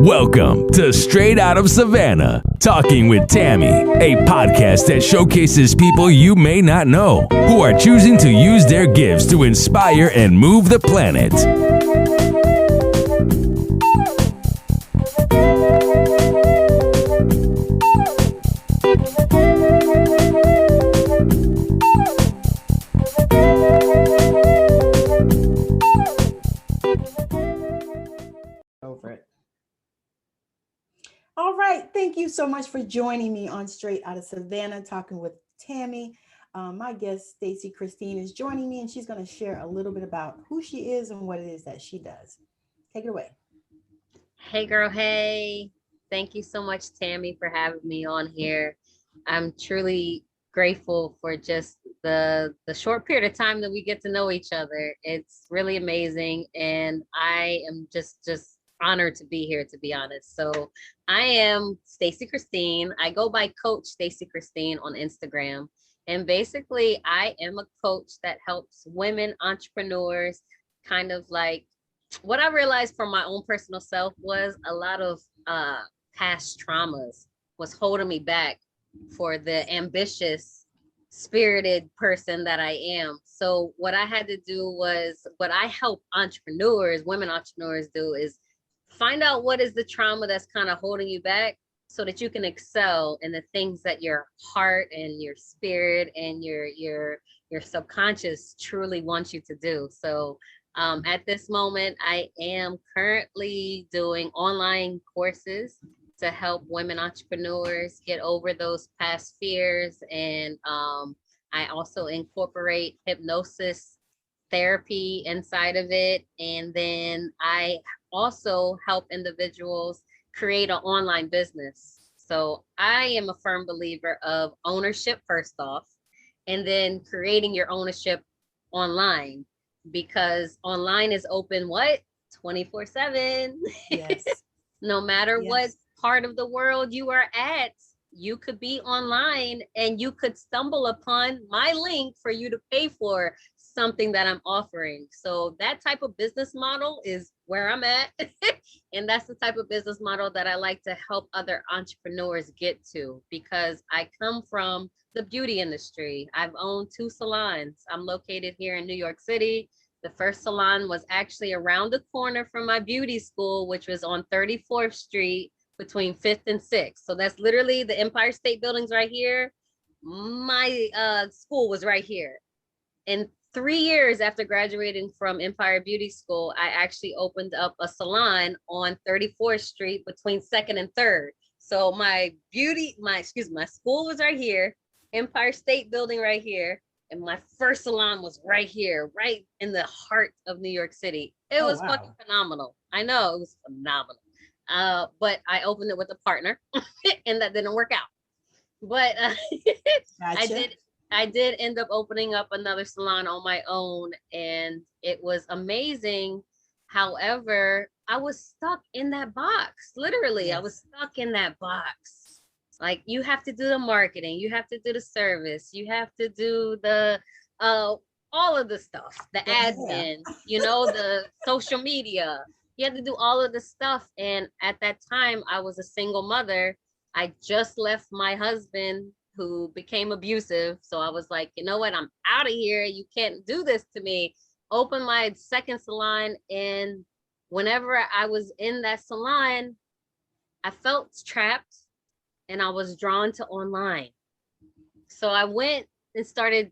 Welcome to Straight Out of Savannah, Talking with Tammi, a podcast that showcases people you may not know who are choosing to use their gifts to inspire and move the planet. All right. Thank you so much for joining me on Straight Out of Savannah, Talking with Tammi. My guest, Stacy Christine, is joining me, and she's going to share a little bit about who she is and what it is that she does. Take it away. Hey, girl. Hey. Thank you so much, Tammi, for having me on here. I'm truly grateful for just the short period of time that we get to know each other. It's really amazing, and I am just honored to be here, to be honest. So I am Stacy Christine. I go by Coach Stacy Christine on Instagram. And basically, I am a coach that helps women entrepreneurs kind of like what I realized from my own personal self was a lot of past traumas was holding me back for the ambitious, spirited person that I am. So what I had to do was what I help entrepreneurs, women entrepreneurs do is find out what is the trauma that's kind of holding you back so that you can excel in the things that your heart and your spirit and your subconscious truly wants you to do. So at this moment, I am currently doing online courses to help women entrepreneurs get over those past fears. And I also incorporate hypnosis therapy inside of it. And then I also help individuals create an online business. So I am a firm believer of ownership first off, and then creating your ownership online, because online is open 24/7. Yes. No matter what part of the world you are at, you could be online and you could stumble upon my link for you to pay for something that I'm offering. So that type of business model is where I'm at. And that's the type of business model that I like to help other entrepreneurs get to, because I come from the beauty industry. I've owned 2 salons. I'm located here in New York City. The first salon was actually around the corner from my beauty school, which was on 34th Street between 5th and 6th. So that's literally the Empire State Building's right here. My school was right here. And 3 years after graduating from Empire Beauty School, I actually opened up a salon on 34th Street between 2nd and 3rd. So my school was right here, Empire State Building right here, and my first salon was right here, right in the heart of New York City. It was fucking phenomenal. I know, it was phenomenal. But I opened it with a partner, and that didn't work out. But Gotcha. I did end up opening up another salon on my own, and it was amazing. However, I was stuck in that box. Literally, I was stuck in that box. Like, you have to do the marketing, you have to do the service, you have to do the all of the stuff, the admin, the social media. You have to do all of the stuff. And at that time, I was a single mother. I just left my husband, who became abusive. So I was like, you know what? I'm out of here. You can't do this to me. Open my second salon. And whenever I was in that salon, I felt trapped and I was drawn to online. So I went and started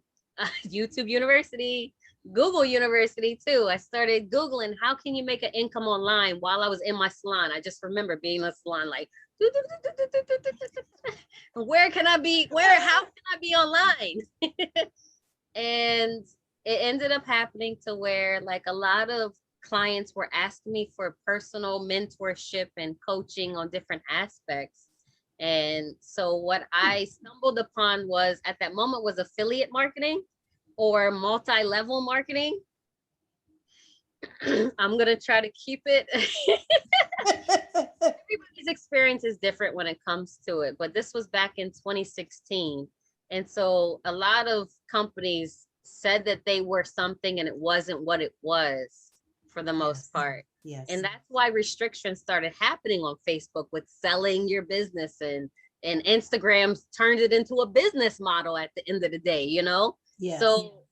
YouTube University, Google University too. I started Googling, how can you make an income online while I was in my salon? I just remember being in a salon like, how can I be online? And it ended up happening to where like a lot of clients were asking me for personal mentorship and coaching on different aspects. And so what I stumbled upon was at that moment was affiliate marketing or multi-level marketing. I'm going to try to keep it. Everybody's experience is different when it comes to it, but this was back in 2016. And so a lot of companies said that they were something and it wasn't what it was for the most part. Yes. And that's why restrictions started happening on Facebook with selling your business, and Instagram turned it into a business model at the end of the day, you know? Yes. So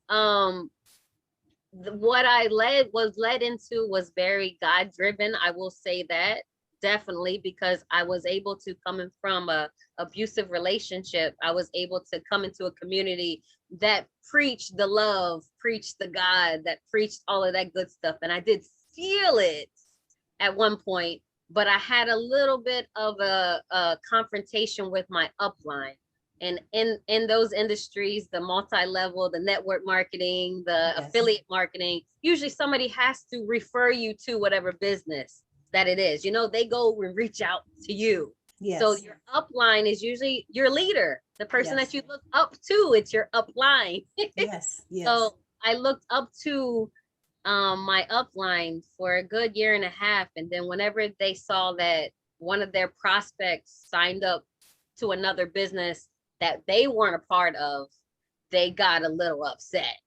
what I led into was very God driven. I will say that definitely, because I was able to, coming from a abusive relationship, I was able to come into a community that preached the love, preached the God, that preached all of that good stuff. And I did feel it at one point, but I had a little bit of a confrontation with my upline. And in those industries, the multi-level, the network marketing, the Yes. affiliate marketing, usually somebody has to refer you to whatever business that it is. You know, they go and reach out to you. Yes. So your upline is usually your leader, the person Yes. that you look up to. It's your upline. Yes. Yes. So I looked up to my upline for a good year and a half. And then whenever they saw that one of their prospects signed up to another business that they weren't a part of, they got a little upset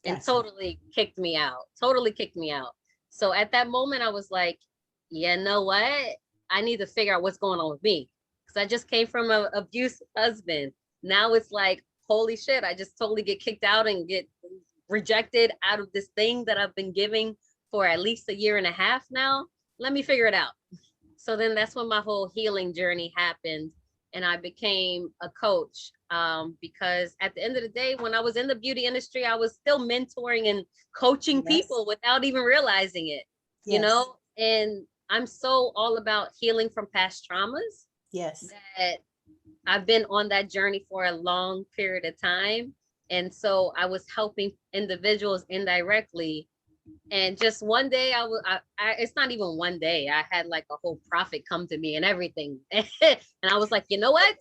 and Gotcha. totally kicked me out. So at that moment, I was like, you know what? I need to figure out what's going on with me. Because I just came from an abusive husband. Now it's like, holy shit, I just totally get kicked out and get rejected out of this thing that I've been giving for at least a year and a half now. Let me figure it out. So then that's when my whole healing journey happened. And I became a coach, because at the end of the day, when I was in the beauty industry, I was still mentoring and coaching Yes. people without even realizing it, you Yes. know? And I'm so all about healing from past traumas Yes. that I've been on that journey for a long period of time. And so I was helping individuals indirectly. And just one day it's not even one day, I had like a whole prophet come to me and everything. And I was like, you know what?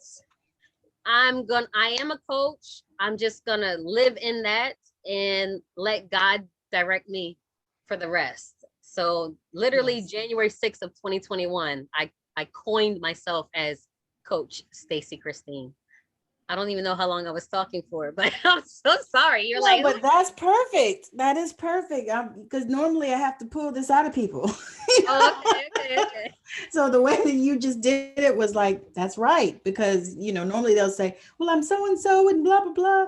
I am a coach. I'm just gonna live in that and let God direct me for the rest. So literally Yes. January 6th of 2021, I coined myself as Coach Stacy Christine. I don't even know how long I was talking for, but I'm so sorry. You're No, like, but that's perfect. That is perfect. Because normally I have to pull this out of people. oh, okay. So the way that you just did it was like, that's right. Because, normally they'll say, well, I'm so-and-so and blah, blah, blah.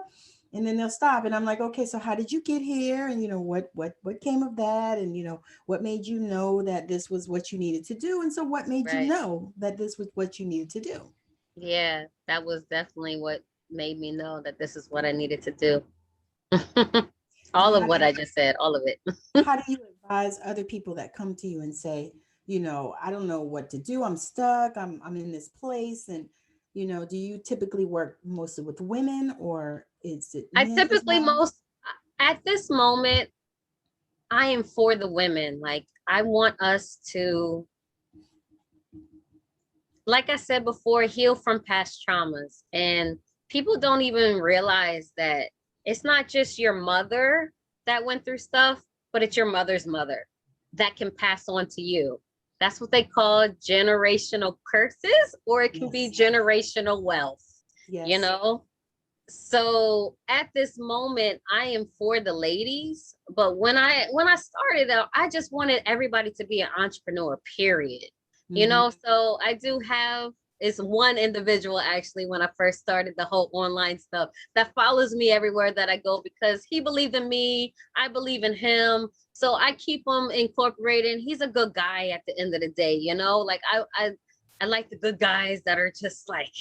And then they'll stop. And I'm like, okay, so how did you get here? And, what came of that? And, what made you know that this was what you needed to do? And so what made you Right. know that this was what you needed to do? Yeah, that was definitely what made me know that this is what I needed to do. And All of what I just said, all of it. how do you advise other people that come to you and say, I don't know what to do. I'm stuck. I'm in this place. And, do you typically work mostly with women or is it I men as typically well? at this moment, I am for the women. Like, I want us to, like I said before, heal from past traumas. And people don't even realize that it's not just your mother that went through stuff, but it's your mother's mother that can pass on to you. That's what they call generational curses, or it can be Yes. generational wealth, Yes. you know? So at this moment, I am for the ladies, but when I started out, I just wanted everybody to be an entrepreneur, period. You Mhm. know, so I do have it's one individual actually when I first started the whole online stuff that follows me everywhere that I go because he believed in me, I believe in him. So I keep him incorporated. He's a good guy at the end of the day, you know? Like I like the good guys that are just like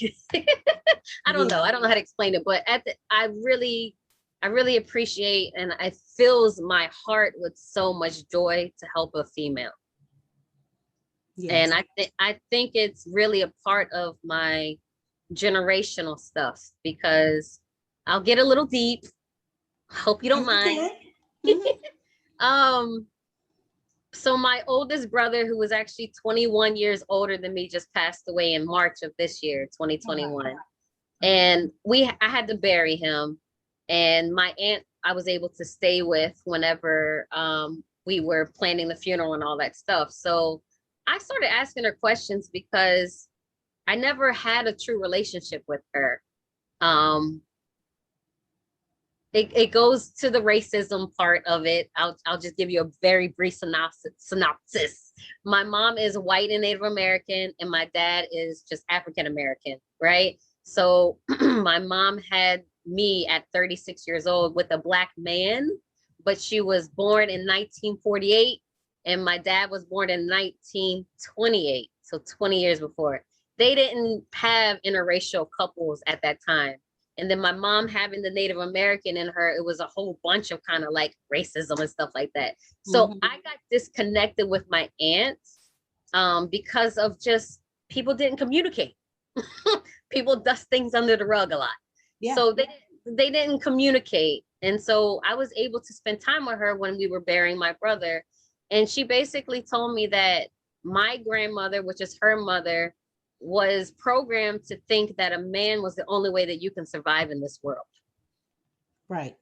I don't know. Yeah. I don't know how to explain it, but I really appreciate and it fills my heart with so much joy to help a female. Yes. And I think it's really a part of my generational stuff because I'll get a little deep. Hope you don't mind. Okay. Mhm. Um, so my oldest brother, who was actually 21 years older than me, just passed away in March of this year, 2021. And I had to bury him. And my aunt, I was able to stay with whenever we were planning the funeral and all that stuff. So I started asking her questions because I never had a true relationship with her. It goes to the racism part of it. I'll just give you a very brief synopsis. My mom is white and Native American, and my dad is just African American, right? So my mom had me at 36 years old with a black man, but she was born in 1948, and my dad was born in 1928, so 20 years before. They didn't have interracial couples at that time. And then my mom having the Native American in her, it was a whole bunch of kind of like racism and stuff like that. So I got disconnected with my aunts because of just people didn't communicate. People dust things under the rug a lot. Yeah. So they didn't communicate. And so I was able to spend time with her when we were burying my brother. And she basically told me that my grandmother, which is her mother, was programmed to think that a man was the only way that you can survive in this world. Right.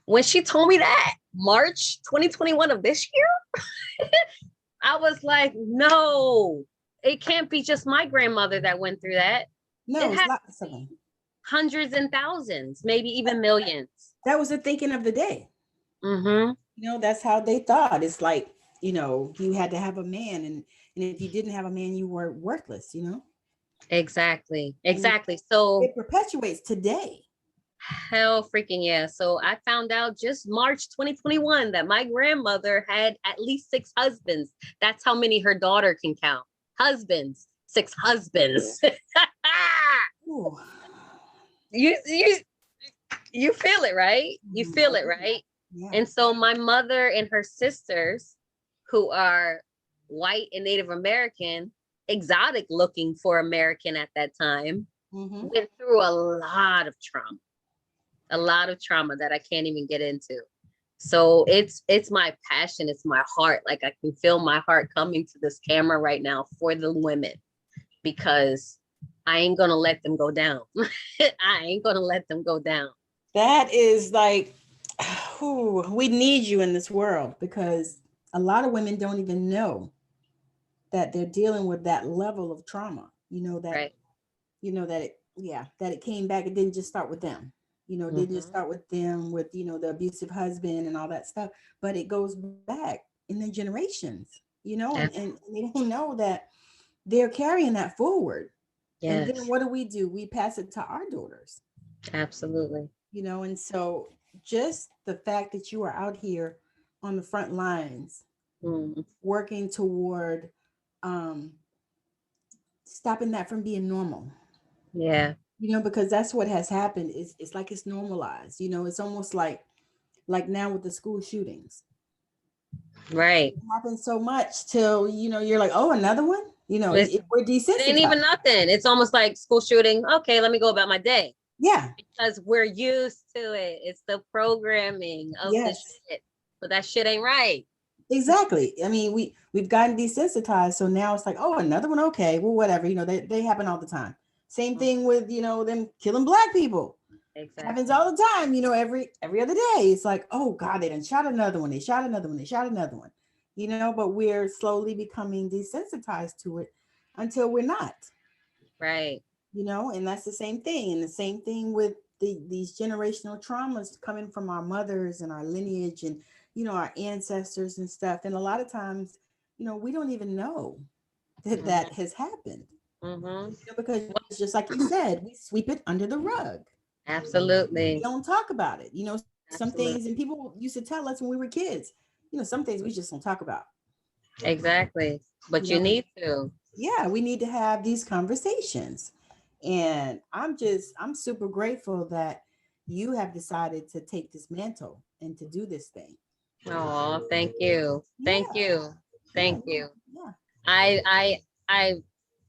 When she told me that, March 2021 of this year, I was like, no, it can't be just my grandmother that went through that. No, it's lots of them. Hundreds and thousands, maybe even millions. That was the thinking of the day. Mm-hmm. You know, that's how they thought. It's like, you know, you had to have a man, and if you didn't have a man, you were worthless, you know? Exactly. And so it perpetuates today. Hell freaking yeah. So I found out just March 2021 that my grandmother had at least 6 husbands. That's how many her daughter can count. Husbands, 6 husbands. You feel it, right? You feel it, right? Yeah. And so my mother and her sisters, who are white and Native American, exotic looking for American at that time, went through a lot of trauma that I can't even get into. So it's my passion. It's my heart. Like I can feel my heart coming to this camera right now for the women, because I ain't going to let them go down. I ain't going to let them go down. That is like, we need you in this world, because a lot of women don't even know that they're dealing with that level of trauma. You know, that, right. You know, that it came back. It didn't just start with them. You know, it didn't just start with them with, you know, the abusive husband and all that stuff, but it goes back in the generations, you know, and they don't know that they're carrying that forward. Yes. And then what do? We pass it to our daughters. Absolutely. You know, and so just the fact that you are out here on the front lines, working toward stopping that from being normal. Yeah. You know, because that's what has happened. It's like it's normalized. You know, it's almost like now with the school shootings. Right. It happens so much till, you know, you're like, oh, another one? You know, we're desensitized. It ain't even nothing. It's almost like school shooting. Okay, let me go about my day. Yeah. Because we're used to it. It's the programming of the shit. But that shit ain't right. Exactly. I mean, we've gotten desensitized. So now it's like, oh, another one. Okay, well, whatever. You know, they happen all the time. Same thing with, you know, them killing Black people. Exactly. Happens all the time, you know, every other day. It's like, oh God, they done shot another one. They shot another one. They shot another one. You know, but we're slowly becoming desensitized to it until we're not. Right. You know, and that's the same thing. And the same thing with these generational traumas coming from our mothers and our lineage and, you know, our ancestors and stuff. And a lot of times, you know, we don't even know that that has happened. You know, because it's just like you said, we sweep it under the rug. Absolutely. We don't talk about it. You know, some things, and people used to tell us when we were kids, you know, some things we just don't talk about. Exactly. But you need to. Yeah, we need to have these conversations. And I'm super grateful that you have decided to take this mantle and to do this thing. Oh, thank you. Thank you. Thank you. Yeah.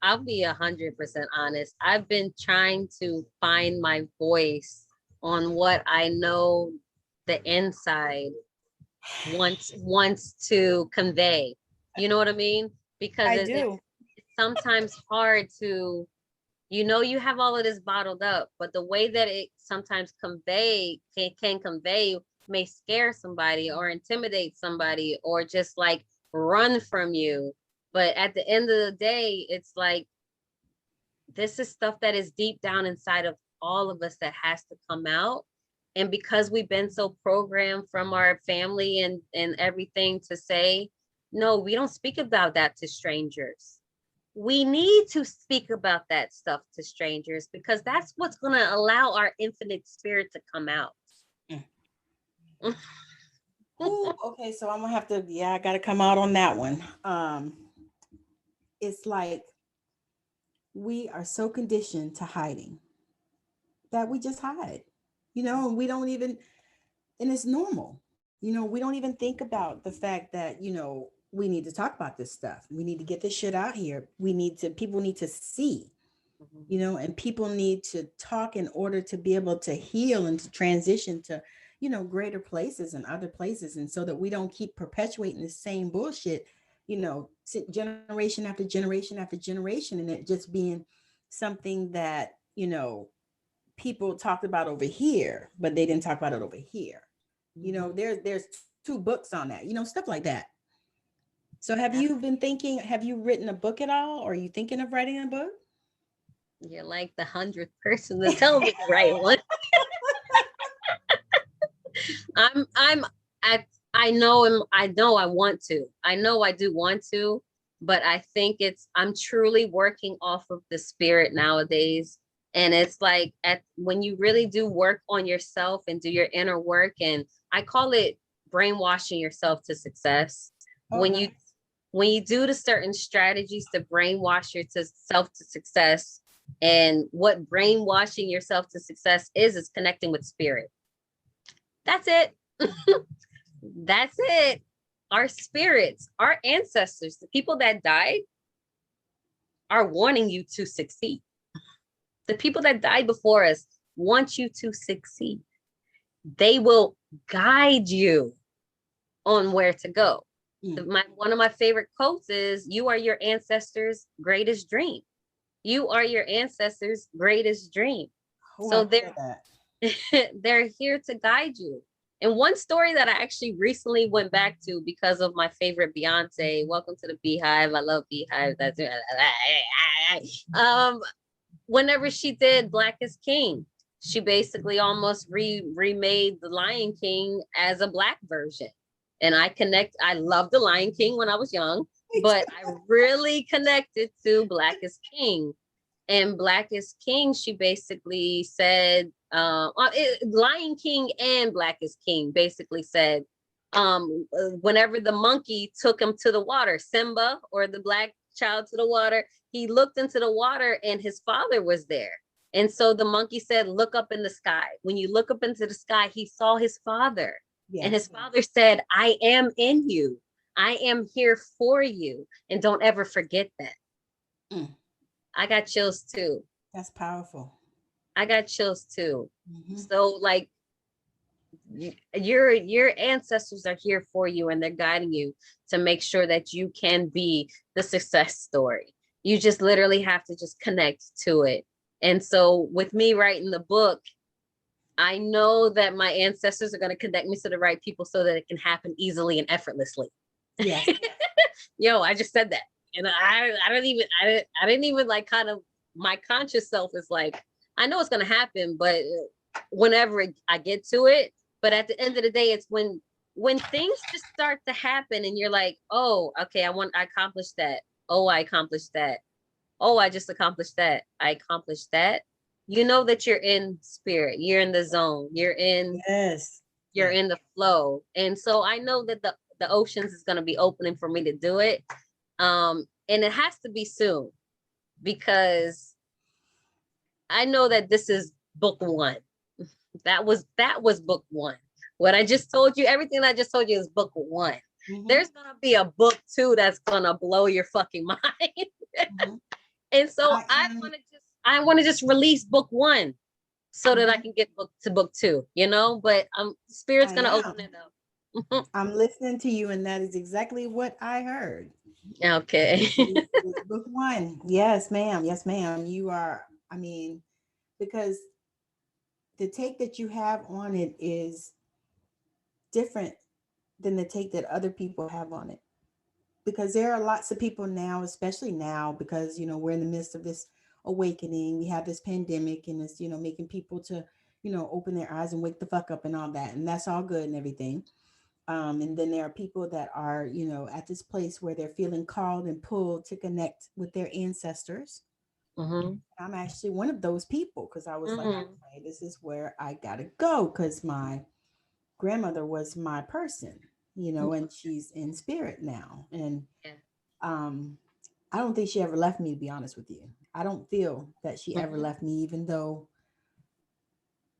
I'll be 100% honest. I've been trying to find my voice on what I know the inside wants to convey. You know what I mean? Because it's sometimes hard to, you know, you have all of this bottled up, but the way that it sometimes can convey may scare somebody or intimidate somebody or just like run from you. But at the end of the day, it's like, this is stuff that is deep down inside of all of us that has to come out. And because we've been so programmed from our family and everything to say, No, we don't speak about that to strangers. We need to speak about that stuff to strangers because that's what's going to allow our infinite spirit to come out. Ooh, okay, so I'm gonna have to, I gotta come out on that one. It's like we are so conditioned to hiding that we just hide, and we don't even, and it's normal. We don't even think about the fact that, we need to talk about this stuff. We need to get this shit out here. People need to see, and people need to talk in order to be able to heal and to transition to, greater places and other places. And so that we don't keep perpetuating the same bullshit, generation after generation after generation, and it just being something that, people talked about over here, but they didn't talk about it over here. There's two books on that, stuff like that. So have you written a book at all? Or are you thinking of writing a book? You're like the 100th person to tell me the right one. I know I want to. I know I do want to, but I think I'm truly working off of the spirit nowadays. And it's like when you really do work on yourself and do your inner work, and I call it brainwashing yourself to success. Okay. When you do the certain strategies to brainwash yourself to success, and what brainwashing yourself to success is connecting with spirit. That's it. That's it. Our spirits, our ancestors, the people that died are wanting you to succeed. The people that died before us want you to succeed. They will guide you on where to go. One of my favorite quotes is, you are your ancestors' greatest dream. You are your ancestors' greatest dream. So they're here to guide you. And one story that I actually recently went back to because of my favorite Beyonce, Welcome to the Beehive. I love Beehive. That's whenever she did Black is King, she basically almost remade the Lion King as a Black version. And I loved the Lion King when I was young, but I really connected to Black is King. And Black is King, she basically said, Lion King and Black is King basically said, whenever the monkey took him to the water, Simba or the black child to the water, he looked into the water and his father was there. And so the monkey said, look up in the sky. When you look up into the sky, he saw his father. Yes. And his father said, I am in you. I am here for you. And don't ever forget that. I got chills too. That's powerful. I got chills too. So like your ancestors are here for you, and they're guiding you to make sure that you can be the success story. You just literally have to just connect to it. And so with me writing the book, I know that my ancestors are going to connect me to the right people so that it can happen easily and effortlessly. Yes. Yo, I just said that. And I didn't even like, kind of, my conscious self is like, I know it's going to happen, but whenever I get to it, but at the end of the day, it's when things just start to happen and you're like, oh, okay, I accomplished that. Oh, I accomplished that. Oh, I just accomplished that. I accomplished that. You know that you're in spirit, you're in the zone, you're in the flow. And so I know that the oceans is going to be opening for me to do it. And it has to be soon, because I know that this is book one. That was book one. What I just told you, everything I just told you is book one. There's going to be a book two that's going to blow your fucking mind. And so I want to just release book one so that I can get to book two, but Spirit's going to open it up. I'm listening to you, and that is exactly what I heard. Okay. It's book one. Yes, ma'am. Yes, ma'am. You are, because the take that you have on it is different than the take that other people have on it. Because there are lots of people now, especially now, because, we're in the midst of this awakening. We have this pandemic, and it's, making people to, open their eyes and wake the fuck up and all that. And that's all good and everything. And then there are people that are, at this place where they're feeling called and pulled to connect with their ancestors. Mm-hmm. I'm actually one of those people because I was like, Mm-hmm. okay, this is where I gotta go because my grandmother was my person, and she's in spirit now. And Yeah. um, I don't think she ever left me, to be honest with you. I don't feel that she ever Mm-hmm. left me, even though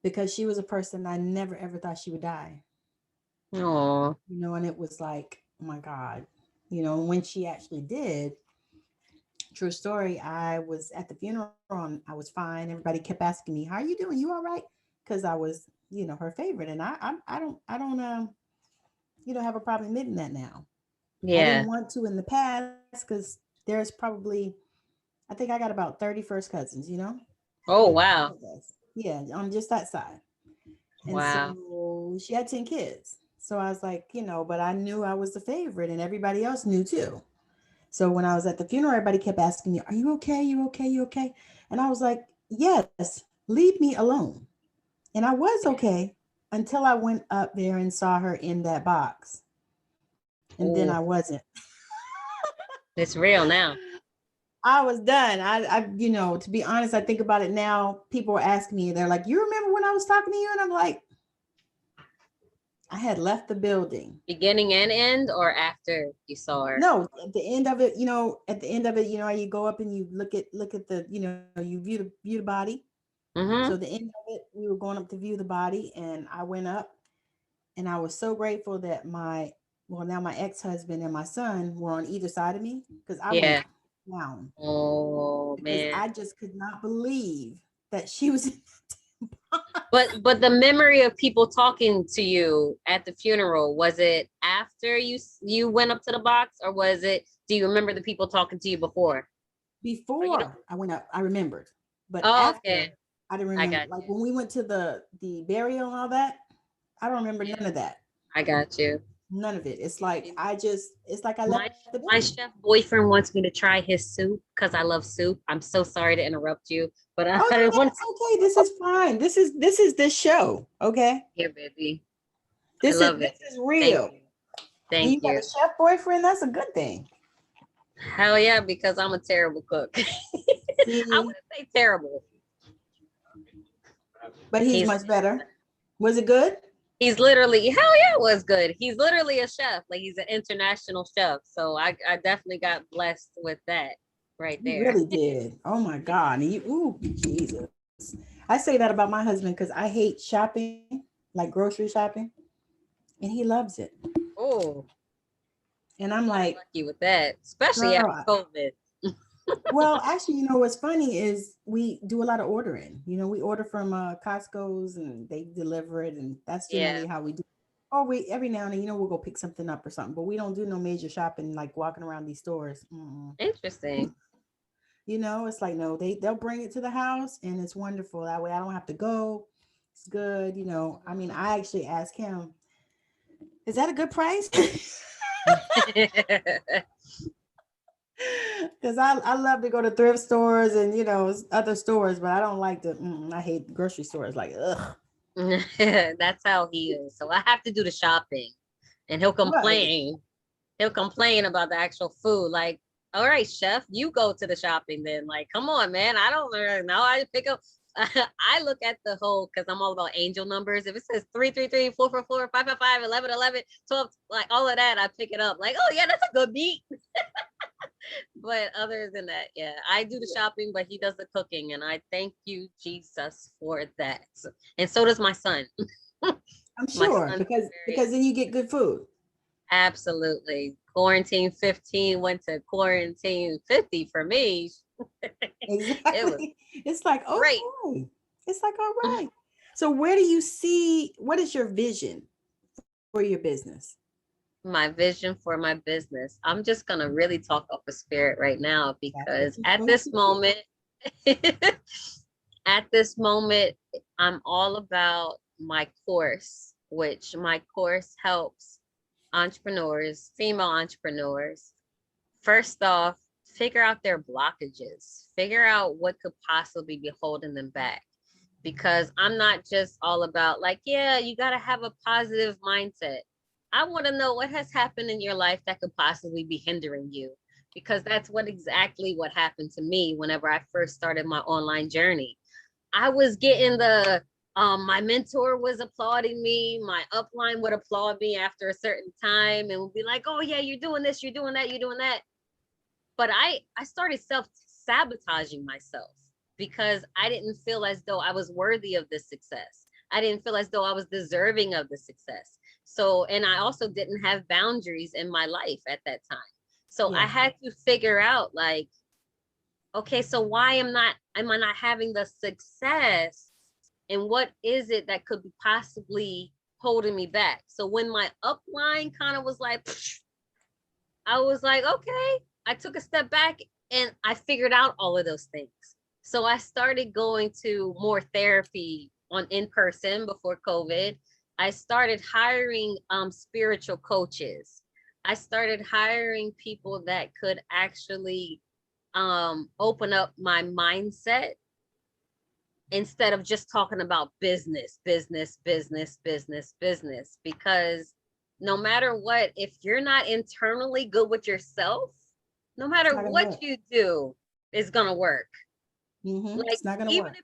because she was a person I never ever thought she would die, Oh. and it was like, oh my God, when she actually did, true story, I was at the funeral and I was fine. Everybody kept asking me, "How are you doing? You all right?" Because I was, her favorite, and I don't have a problem admitting that now. I didn't Yeah. want to in the past because there's probably, I think I got about 30 first cousins, Oh, all wow. of us. Yeah, on just that side. And Wow. so she had 10 kids. So I was like, but I knew I was the favorite and everybody else knew too. So when I was at the funeral, everybody kept asking me, "Are you okay? You okay? You okay?" And I was like, "Yes, leave me alone." And I was okay until I went up there and saw her in that box. And then I Oh, wasn't. it's real now. I was done. To be honest, I think about it now. People were asking me, they're like, "You remember when I was talking to you?" And I'm like, I had left the building. Beginning and end, or after you saw her? No, at the end of it, you go up and you look at the, you view the body. So Mm-hmm. the end of it, we were going up to view the body, and I went up, and I was so grateful that now my ex-husband and my son were on either side of me because I went Yeah. down Oh, because man. I just could not believe that she was in the box. But the memory of people talking to you at the funeral, was it after you went up to the box, or was it, do you remember the people talking to you before? Or you don't? Before I went up, I remembered, but Oh, after okay. I didn't I remember. got Like you. when we went to the burial and all that, I don't remember Yeah, none of that. I got you. None of it. It's like I left My the building. my chef boyfriend wants me to try his soup because I love soup. I'm so sorry to interrupt you, but I, Oh I no, don't want to. that's okay. This is fine. This is this show. Okay. Here, baby. I This is love this it. is Thank real. you. And Thank you got a you. chef boyfriend. That's a good thing. Hell yeah, because I'm a terrible cook. I See, wouldn't say terrible. but he's He's much better. Was it good? he's literally, hell yeah, it was good. He's literally a chef. Like, he's an international chef. So I definitely got blessed with that right You there. really did. Oh my God. And ooh, Jesus. I say that about my husband because I hate shopping, like grocery shopping, and he loves it. Oh, And I'm you got like, lucky with that, especially girl, after COVID. well, actually, what's funny is we do a lot of ordering. We order from Costco's and they deliver it, and that's Yeah, generally how we do. Or we every now and then, we'll go pick something up or something, but we don't do no major shopping like walking around these stores. Mm-mm. interesting. It's like no, they'll bring it to the house, and it's wonderful. That way, I don't have to go. It's good. I mean, I actually asked him, "Is that a good price?" Because I love to go to thrift stores and other stores, but I don't like I hate grocery stores. Like, ugh. That's how he is. So I have to do the shopping, and he'll Right. complain. He'll complain about the actual food. Like, all right, chef, you go to the shopping then. Like, come on, man. I don't know. I pick up. I look at the whole, because I'm all about angel numbers. If it says 333, 444, 555, 1111, 12, like all of that, I pick it up. Like, oh yeah, that's a good beat. But other than that, yeah, I do the shopping, but he does the cooking, and I thank you, Jesus, for that. And so does my son. I'm My sure son's because very, then you get good food. absolutely. Quarantine 15 went to quarantine 50 for me. It was Exactly. It's like, great. okay. It's like, all right. So where do you see what is your vision for your business? My vision for my business. I'm just gonna really talk off the spirit right now That's what because you're at supposed this to do. moment, at this moment, I'm all about my course, which my course helps entrepreneurs, female entrepreneurs, first off, figure out their blockages, figure out what could possibly be holding them back. Because I'm not just all about like, yeah, you got to have a positive mindset. I want to know what has happened in your life that could possibly be hindering you, because that's exactly what happened to me whenever I first started my online journey. I was getting my mentor was applauding me, my upline would applaud me after a certain time and would be like, oh yeah, you're doing this, you're doing that, you're doing that. But I started self-sabotaging myself because I didn't feel as though I was worthy of this success. I didn't feel as though I was deserving of the success. So, and I also didn't have boundaries in my life at that time. So I had to figure out, like, okay, so why am I not having the success? And what is it that could be possibly holding me back? So when my upline kind of was like, I was like, okay, I took a step back and I figured out all of those things. So I started going to more therapy in person before COVID. I started hiring spiritual coaches. I started hiring people that could actually open up my mindset instead of just talking about business, business, business, business, business. Because no matter what, if you're not internally good with yourself, no matter what you do, it's gonna work. Like, it's not gonna work.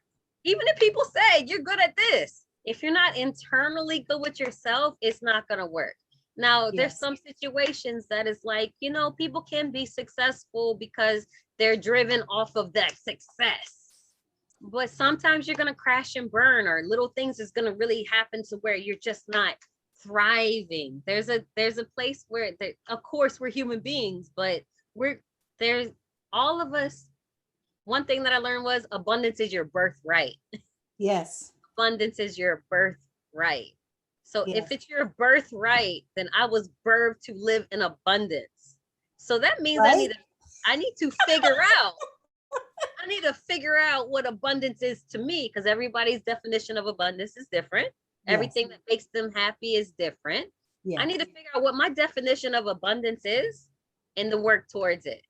Even if people say you're good at this, if you're not internally good with yourself, it's not gonna work. Now, there's some situations that is like, you know, people can be successful because they're driven off of that success. But sometimes you're going to crash and burn, or little things is going to really happen to where you're just not thriving. There's a place where, of course, we're human beings, but there's all of us. One thing that I learned was abundance is your birthright. Yes. Abundance is your birthright. So if it's your birthright, then I was birthed to live in abundance. So that means I need to figure out. I need to figure out what abundance is to me, because everybody's definition of abundance is different. Everything that makes them happy is different. I need to figure out what my definition of abundance is and to work towards it,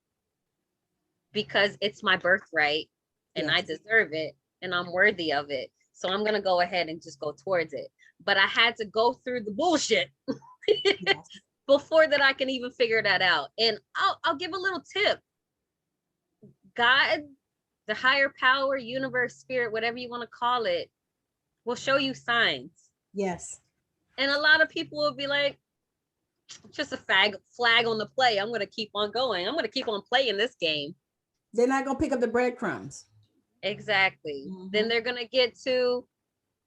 because it's my birthright and I deserve it and I'm worthy of it. So I'm going to go ahead and just go towards it. But I had to go through the bullshit before that I can even figure that out. And I'll give a little tip. God, the higher power, universe, spirit, whatever you want to call it, will show you signs. Yes. And a lot of people will be like, just a flag on the play. I'm going to keep on going. I'm going to keep on playing this game. They're not going to pick up the breadcrumbs. Exactly. Then they're going to get to,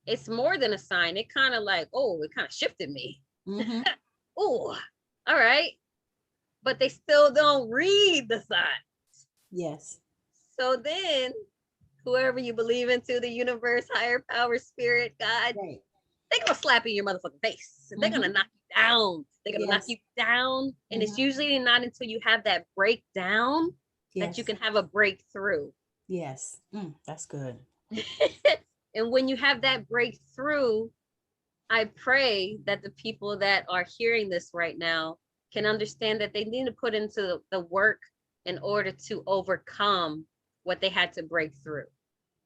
it's more than a sign. It kind of like, oh, it kind of shifted me. Oh, all right. But they still don't read the signs. Yes. So then whoever you believe into, the universe, higher power, spirit, God, they're going to slap you in your motherfucking face. They're going to knock you down. They're going to knock you down. And it's usually not until you have that breakdown that you can have a breakthrough. Yes. That's good. And when you have that breakthrough, I pray that the people that are hearing this right now can understand that they need to put into the work in order to overcome what they had to break through.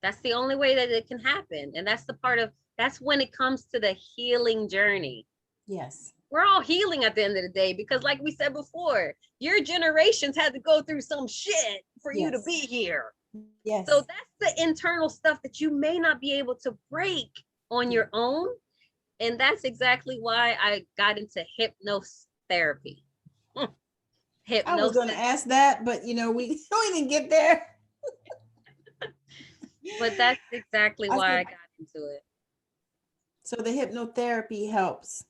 That's the only way that it can happen. And that's when it comes to the healing journey. Yes. We're all healing at the end of the day, because like we said before, your generations had to go through some shit for you to be here. Yes. So that's the internal stuff that you may not be able to break on your own. And that's exactly why I got into hypnosis therapy. Hypnosis. I was going to ask that, but we didn't get there. But that's exactly why I got into it. So the hypnotherapy helps.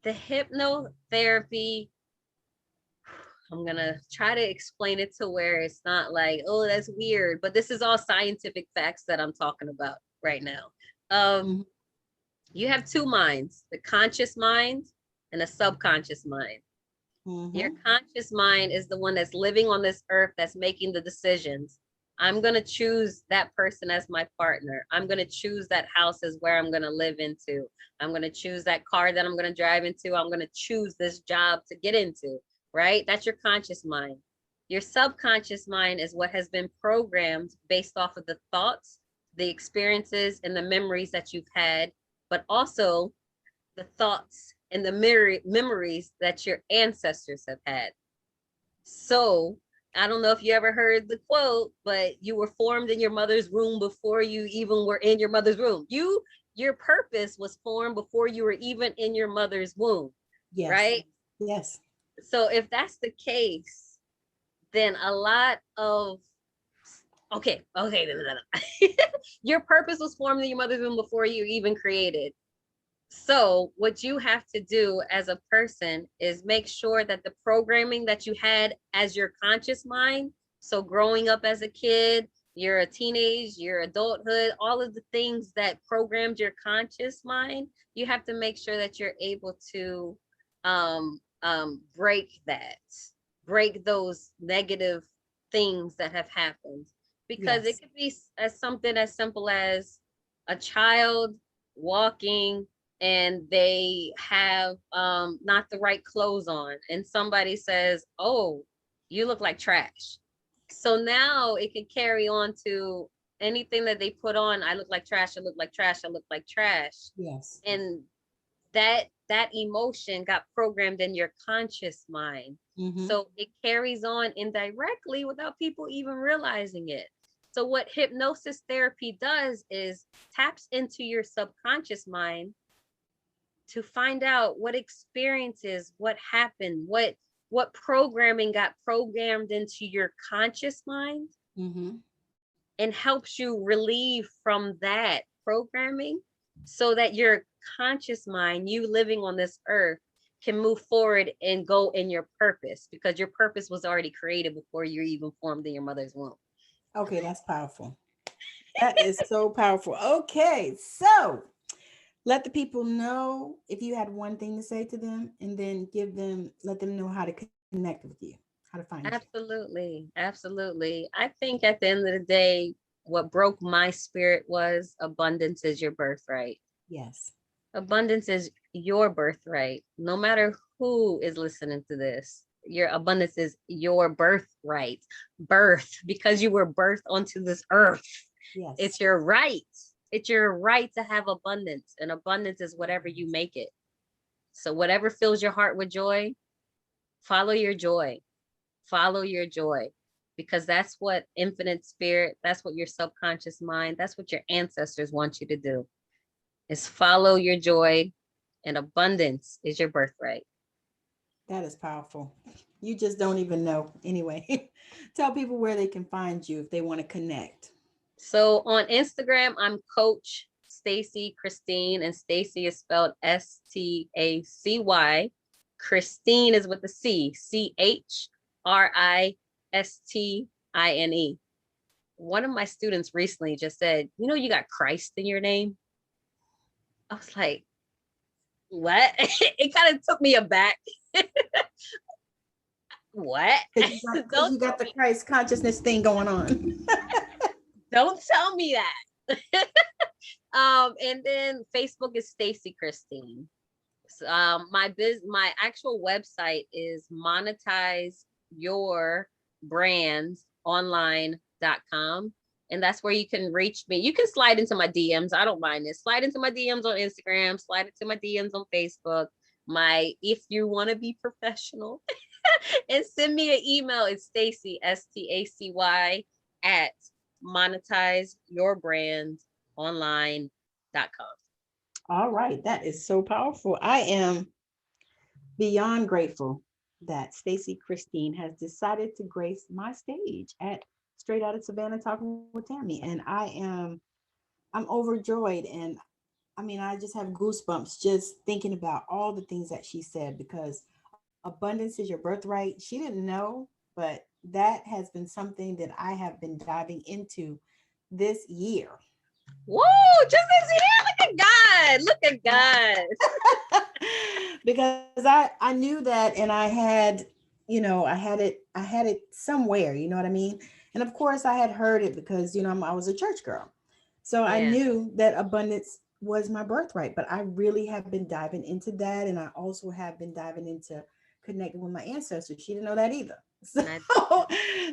The hypnotherapy, I'm going to try to explain it to where it's not like, oh, that's weird. But this is all scientific facts that I'm talking about right now. You have two minds, the conscious mind and the subconscious mind. Your conscious mind is the one that's living on this earth, that's making the decisions. I'm going to choose that person as my partner. I'm going to choose that house as where I'm going to live into. I'm going to choose that car that I'm going to drive into. I'm going to choose this job to get into, right? That's your conscious mind. Your subconscious mind is what has been programmed based off of the thoughts, the experiences, and the memories that you've had, but also the thoughts and the memories that your ancestors have had. So I don't know if you ever heard the quote, but you were formed in your mother's womb before you even were in your mother's womb. Your purpose was formed before you were even in your mother's womb. Yes. Right? Yes. So if that's the case, then a lot of okay. Your purpose was formed in your mother's womb before you even created. So what you have to do as a person is make sure that the programming that you had as your conscious mind, so growing up as a kid, you're a teenage, your adulthood, all of the things that programmed your conscious mind, you have to make sure that you're able to break those negative things that have happened. Because Yes. it could be as something as simple as a child walking and they have not the right clothes on, and somebody says, oh, you look like trash. So now it can carry on to anything that they put on. I look like trash, I look like trash, I look like trash. Yes. And that emotion got programmed in your conscious mind. Mm-hmm. So it carries on indirectly without people even realizing it. So what hypnosis therapy does is taps into your subconscious mind to find out what experiences, what happened, what programming got programmed into your conscious mind, Mm-hmm. and helps you relieve from that programming so that your conscious mind, you living on this earth, can move forward and go in your purpose, because your purpose was already created before you're even formed in your mother's womb. Okay, that's powerful. That is so powerful. Okay, so let the people know if you had one thing to say to them, and then let them know how to connect with you, how to find you. Absolutely. I think at the end of the day, what broke my spirit was abundance is your birthright. Yes. Abundance is your birthright. No matter who is listening to this, your abundance is your birthright. Birth, because you were birthed onto this earth. Yes. It's your right. It's your right to have abundance, and abundance is whatever you make it. So whatever fills your heart with joy, follow your joy. Follow your joy, because that's what infinite spirit, that's what your subconscious mind, that's what your ancestors want you to do, is follow your joy, and abundance is your birthright. That is powerful. You just don't even know. Anyway, tell people where they can find you if they want to connect. So on Instagram, I'm Coach Stacy Christine, and Stacy is spelled Stacy. Christine is with the Chrisistine. One of my students recently just said, you got Christ in your name. I was like, what? It kind of took me aback. What? Because you got the Christ consciousness thing going on. Don't tell me that. And then Facebook is Stacy Christine. My actual website is monetizeyourbrandonline.com. And that's where you can reach me. You can slide into my DMs. I don't mind this. Slide into my DMs on Instagram, slide into my DMs on Facebook. If you want to be professional, and send me an email. It's Stacy, Stacy, at monetizeyourbrandonline.com. All right. That is so powerful. I am beyond grateful that Stacy Christine has decided to grace my stage at Straight Out of Savannah Talking with Tammi. And I'm overjoyed. And I mean, I just have goosebumps just thinking about all the things that she said, because abundance is your birthright. She didn't know, but that has been something that I have been diving into this year. Whoa, just this year. Look at God. Because I knew that, and I had it somewhere, you know what I mean? And of course I had heard it because, I was a church girl. So I Yeah. knew that abundance was my birthright, but I really have been diving into that. And I also have been diving into connecting with my ancestors. She didn't know that either.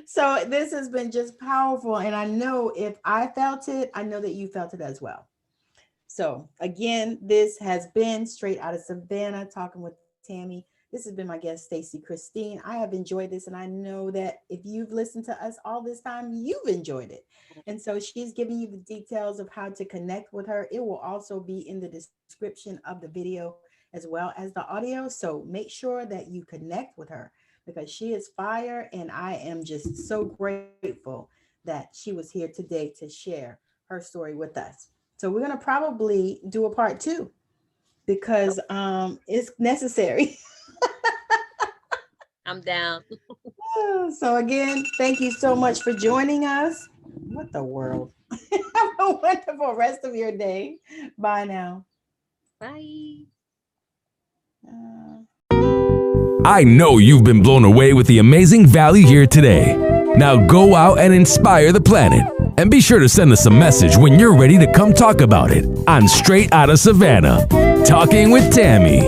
So this has been just powerful. And I know if I felt it, I know that you felt it as well. So again, this has been Straight Out of Savannah, talking with Tammi. This has been my guest, Stacy Christine. I have enjoyed this, and I know that if you've listened to us all this time, you've enjoyed it. And so she's giving you the details of how to connect with her. It will also be in the description of the video as well as the audio. So make sure that you connect with her, because she is fire, and I am just so grateful that she was here today to share her story with us. So we're going to probably do a part 2 because it's necessary. I'm down. So again, thank you so much for joining us. What the world? Have a wonderful rest of your day. Bye now. Bye. I know you've been blown away with the amazing value here today. Now go out and inspire the planet. And be sure to send us a message when you're ready to come talk about it on Straight Outta Savannah, Talking with Tammi.